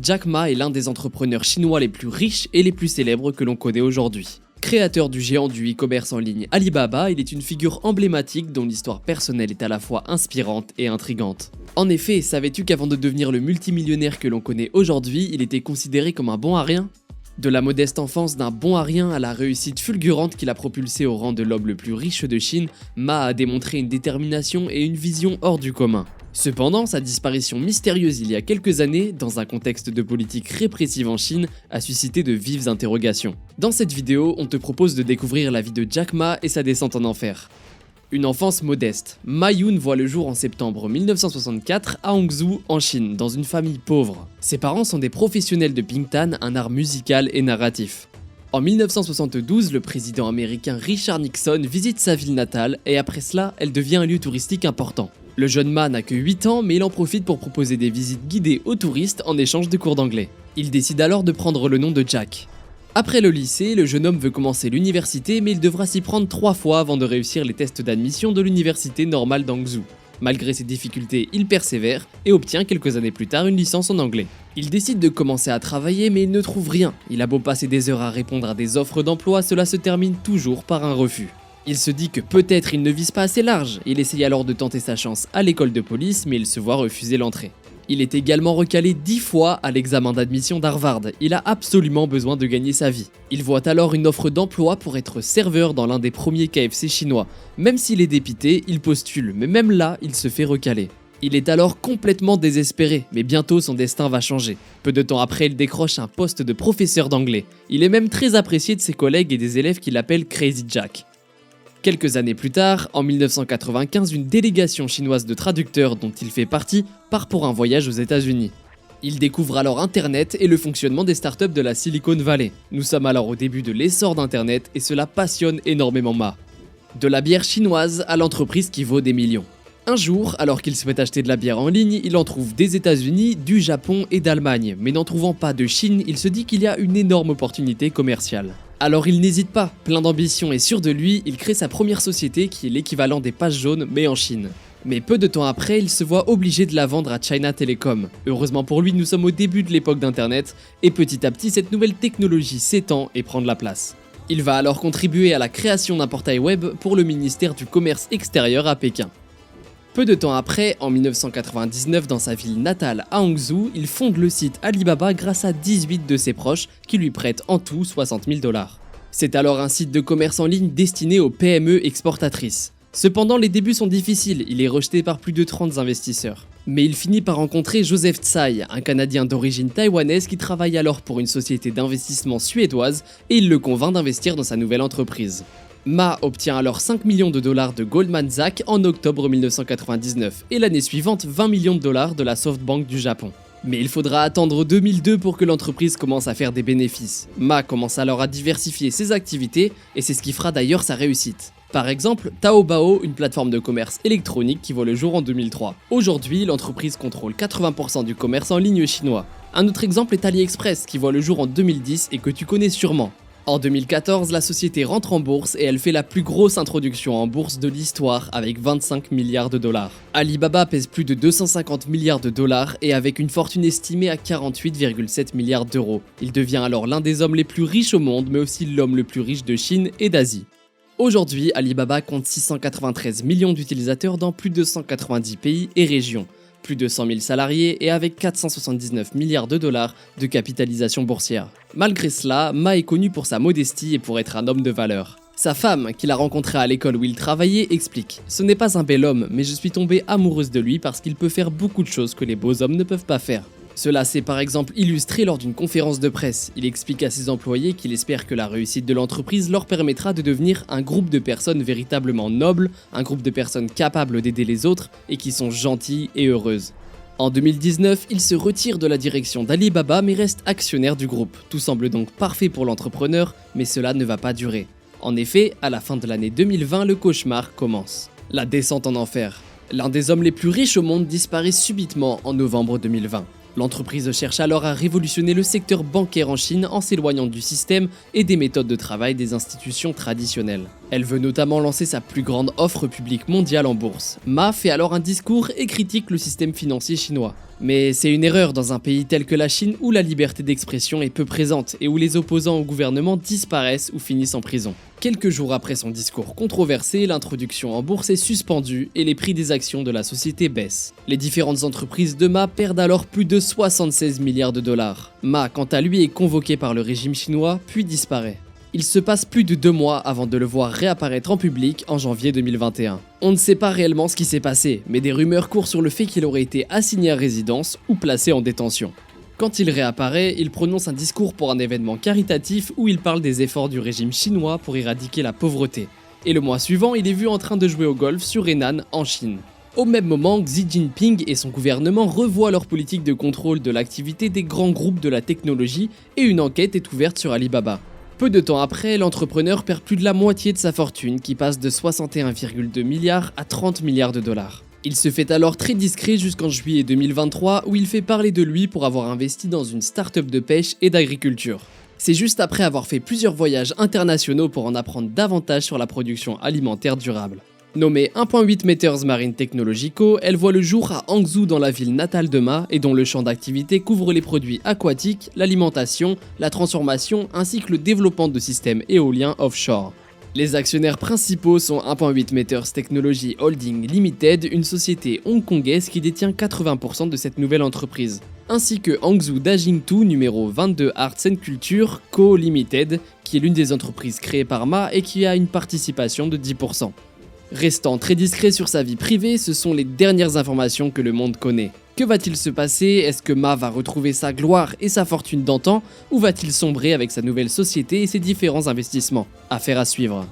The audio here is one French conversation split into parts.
Jack Ma est l'un des entrepreneurs chinois les plus riches et les plus célèbres que l'on connaît aujourd'hui. Créateur du géant du e-commerce en ligne Alibaba, il est une figure emblématique dont l'histoire personnelle est à la fois inspirante et intrigante. En effet, savais-tu qu'avant de devenir le multimillionnaire que l'on connaît aujourd'hui, il était considéré comme un bon à rien ? De la modeste enfance d'un bon à rien à la réussite fulgurante qui l'a propulsé au rang de l'homme le plus riche de Chine, Ma a démontré une détermination et une vision hors du commun. Cependant, sa disparition mystérieuse il y a quelques années, dans un contexte de politique répressive en Chine, a suscité de vives interrogations. Dans cette vidéo, on te propose de découvrir la vie de Jack Ma et sa descente en enfer. Une enfance modeste. Ma Yun voit le jour en septembre 1964 à Hangzhou, en Chine, dans une famille pauvre. Ses parents sont des professionnels de Bingtan, un art musical et narratif. En 1972, le président américain Richard Nixon visite sa ville natale et après cela, elle devient un lieu touristique important. Le jeune Ma n'a que 8 ans, mais il en profite pour proposer des visites guidées aux touristes en échange de cours d'anglais. Il décide alors de prendre le nom de Jack. Après le lycée, le jeune homme veut commencer l'université, mais il devra s'y prendre 3 fois avant de réussir les tests d'admission de l'université normale d'Hangzhou. Malgré ses difficultés, il persévère et obtient quelques années plus tard une licence en anglais. Il décide de commencer à travailler, mais il ne trouve rien. Il a beau passer des heures à répondre à des offres d'emploi, cela se termine toujours par un refus. Il se dit que peut-être il ne vise pas assez large, il essaye alors de tenter sa chance à l'école de police mais il se voit refuser l'entrée. Il est également recalé 10 fois à l'examen d'admission d'Harvard, il a absolument besoin de gagner sa vie. Il voit alors une offre d'emploi pour être serveur dans l'un des premiers KFC chinois. Même s'il est dépité, il postule, mais même là, il se fait recaler. Il est alors complètement désespéré, mais bientôt son destin va changer. Peu de temps après, il décroche un poste de professeur d'anglais. Il est même très apprécié de ses collègues et des élèves qui l'appellent Crazy Jack. Quelques années plus tard, en 1995, une délégation chinoise de traducteurs dont il fait partie part pour un voyage aux États-Unis. Il découvre alors Internet et le fonctionnement des startups de la Silicon Valley. Nous sommes alors au début de l'essor d'Internet et cela passionne énormément Ma. De la bière chinoise à l'entreprise qui vaut des millions. Un jour, alors qu'il souhaite acheter de la bière en ligne, il en trouve des États-Unis, du Japon et d'Allemagne. Mais n'en trouvant pas de Chine, il se dit qu'il y a une énorme opportunité commerciale. Alors il n'hésite pas, plein d'ambition et sûr de lui, il crée sa première société qui est l'équivalent des pages jaunes mais en Chine. Mais peu de temps après, il se voit obligé de la vendre à China Telecom. Heureusement pour lui, nous sommes au début de l'époque d'Internet et petit à petit, cette nouvelle technologie s'étend et prend de la place. Il va alors contribuer à la création d'un portail web pour le ministère du Commerce extérieur à Pékin. Peu de temps après, en 1999, dans sa ville natale à Hangzhou, il fonde le site Alibaba grâce à 18 de ses proches qui lui prêtent en tout 60 000 $. C'est alors un site de commerce en ligne destiné aux PME exportatrices. Cependant, les débuts sont difficiles, il est rejeté par plus de 30 investisseurs. Mais il finit par rencontrer Joseph Tsai, un Canadien d'origine taïwanaise qui travaille alors pour une société d'investissement suédoise et il le convainc d'investir dans sa nouvelle entreprise. Ma obtient alors 5 millions de dollars de Goldman Sachs en octobre 1999 et l'année suivante 20 millions de dollars de la SoftBank du Japon. Mais il faudra attendre 2002 pour que l'entreprise commence à faire des bénéfices. Ma commence alors à diversifier ses activités et c'est ce qui fera d'ailleurs sa réussite. Par exemple, Taobao, une plateforme de commerce électronique qui voit le jour en 2003. Aujourd'hui, l'entreprise contrôle 80% du commerce en ligne chinois. Un autre exemple est AliExpress qui voit le jour en 2010 et que tu connais sûrement. En 2014, la société rentre en bourse et elle fait la plus grosse introduction en bourse de l'histoire avec 25 milliards de dollars. Alibaba pèse plus de 250 milliards de dollars et avec une fortune estimée à 48,7 milliards d'euros. Il devient alors l'un des hommes les plus riches au monde mais aussi l'homme le plus riche de Chine et d'Asie. Aujourd'hui, Alibaba compte 693 millions d'utilisateurs dans plus de 190 pays et régions. Plus de 100 000 salariés et avec 479 milliards de dollars de capitalisation boursière. Malgré cela, Ma est connu pour sa modestie et pour être un homme de valeur. Sa femme, qu'il a rencontrée à l'école où il travaillait, explique « Ce n'est pas un bel homme, mais je suis tombée amoureuse de lui parce qu'il peut faire beaucoup de choses que les beaux hommes ne peuvent pas faire. » Cela s'est par exemple illustré lors d'une conférence de presse. Il explique à ses employés qu'il espère que la réussite de l'entreprise leur permettra de devenir un groupe de personnes véritablement nobles, un groupe de personnes capables d'aider les autres et qui sont gentilles et heureuses. En 2019, il se retire de la direction d'Alibaba mais reste actionnaire du groupe. Tout semble donc parfait pour l'entrepreneur, mais cela ne va pas durer. En effet, à la fin de l'année 2020, le cauchemar commence. La descente en enfer. L'un des hommes les plus riches au monde disparaît subitement en novembre 2020. L'entreprise cherche alors à révolutionner le secteur bancaire en Chine en s'éloignant du système et des méthodes de travail des institutions traditionnelles. Elle veut notamment lancer sa plus grande offre publique mondiale en bourse. Ma fait alors un discours et critique le système financier chinois. Mais c'est une erreur dans un pays tel que la Chine où la liberté d'expression est peu présente et où les opposants au gouvernement disparaissent ou finissent en prison. Quelques jours après son discours controversé, l'introduction en bourse est suspendue et les prix des actions de la société baissent. Les différentes entreprises de Ma perdent alors plus de 76 milliards de dollars. Ma, quant à lui, est convoqué par le régime chinois puis disparaît. Il se passe plus de 2 mois avant de le voir réapparaître en public en janvier 2021. On ne sait pas réellement ce qui s'est passé, mais des rumeurs courent sur le fait qu'il aurait été assigné à résidence ou placé en détention. Quand il réapparaît, il prononce un discours pour un événement caritatif où il parle des efforts du régime chinois pour éradiquer la pauvreté. Et le mois suivant, il est vu en train de jouer au golf sur Henan, en Chine. Au même moment, Xi Jinping et son gouvernement revoient leur politique de contrôle de l'activité des grands groupes de la technologie et une enquête est ouverte sur Alibaba. Peu de temps après, l'entrepreneur perd plus de la moitié de sa fortune qui passe de 61,2 milliards à 30 milliards de dollars. Il se fait alors très discret jusqu'en juillet 2023 où il fait parler de lui pour avoir investi dans une start-up de pêche et d'agriculture. C'est juste après avoir fait plusieurs voyages internationaux pour en apprendre davantage sur la production alimentaire durable. Nommée 1.8 Meters Marine Technologico, elle voit le jour à Hangzhou dans la ville natale de Ma et dont le champ d'activité couvre les produits aquatiques, l'alimentation, la transformation ainsi que le développement de systèmes éoliens offshore. Les actionnaires principaux sont 1.8 Meters Technology Holding Limited, une société hongkongaise qui détient 80% de cette nouvelle entreprise, ainsi que Hangzhou Dajingtu numéro 22 Arts and Culture Co Limited, qui est l'une des entreprises créées par Ma et qui a une participation de 10%. Restant très discret sur sa vie privée, ce sont les dernières informations que le monde connaît. Que va-t-il se passer? Est-ce que Ma va retrouver sa gloire et sa fortune d'antan, ou va-t-il sombrer avec sa nouvelle société et ses différents investissements? Affaire à suivre.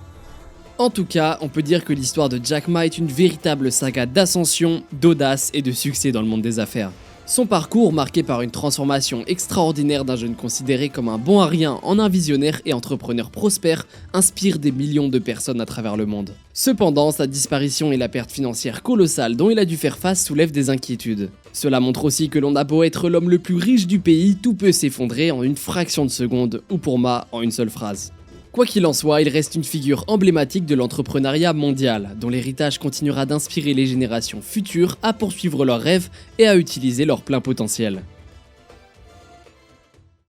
En tout cas, on peut dire que l'histoire de Jack Ma est une véritable saga d'ascension, d'audace et de succès dans le monde des affaires. Son parcours, marqué par une transformation extraordinaire d'un jeune considéré comme un bon à rien en un visionnaire et entrepreneur prospère, inspire des millions de personnes à travers le monde. Cependant, sa disparition et la perte financière colossale dont il a dû faire face soulèvent des inquiétudes. Cela montre aussi que l'on a beau être l'homme le plus riche du pays, tout peut s'effondrer en une fraction de seconde, ou pour Ma, en une seule phrase. Quoi qu'il en soit, il reste une figure emblématique de l'entrepreneuriat mondial, dont l'héritage continuera d'inspirer les générations futures à poursuivre leurs rêves et à utiliser leur plein potentiel.